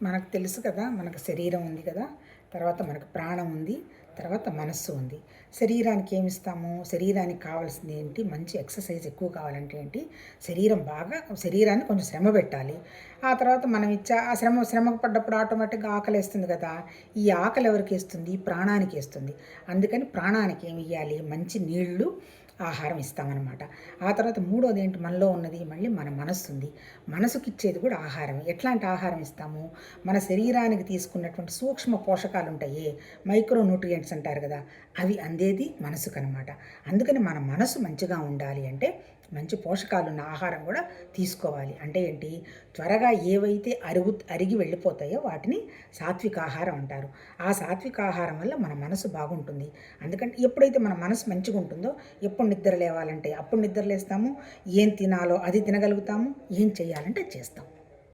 మనకు తెలుసు కదా, మనకు శరీరం ఉంది కదా, తర్వాత మనకు ప్రాణం ఉంది, తర్వాత మనస్సు ఉంది. శరీరానికి ఏమి ఇస్తాము? శరీరానికి కావాల్సింది ఏంటి? మంచి ఎక్సర్సైజ్ ఎక్కువ కావాలంటే ఏంటి? శరీరాన్ని కొంచెం శ్రమ పెట్టాలి. ఆ తర్వాత మనం ఇచ్చే ఆ శ్రమకు పడ్డప్పుడు ఆటోమేటిక్గా ఆకలి వేస్తుంది కదా. ఈ ఆకలి ఎవరికి వేస్తుంది? ప్రాణానికి వేస్తుంది. అందుకని ప్రాణానికి ఏమి ఇవ్వాలి? మంచి నీళ్లు, ఆహారం ఇస్తామన్నమాట. ఆ తర్వాత మూడోది ఏంటి? మనలో ఉన్నది మళ్ళీ మన మనస్సు ఉంది. మనసుకి ఇచ్చేది కూడా ఆహారం. ఎట్లాంటి ఆహారం ఇస్తాము? మన శరీరానికి తీసుకున్నటువంటి సూక్ష్మ పోషకాలు ఉంటాయి, మైక్రో న్యూట్రియంట్స్ అంటారు కదా, అవి అందేది మనసుకు అనమాట. అందుకని మన మనసు మంచిగా ఉండాలి అంటే మంచి పోషకాలు ఉన్న ఆహారం కూడా తీసుకోవాలి. అంటే ఏంటి? త్వరగా ఏవైతే అరిగి వెళ్ళిపోతాయో వాటిని సాత్విక ఆహారం అంటారు. ఆ సాత్విక ఆహారం వల్ల మన మనసు బాగుంటుంది. అందుకంటే ఎప్పుడైతే మన మనసు మంచిగా ఉంటుందో, ఎప్పుడు నిద్ర లేవాలంటే అప్పుడు నిద్ర లేస్తాము, ఏం తినాలో అది తినగలుగుతాము, ఏం చేయాలంటే చేస్తాం.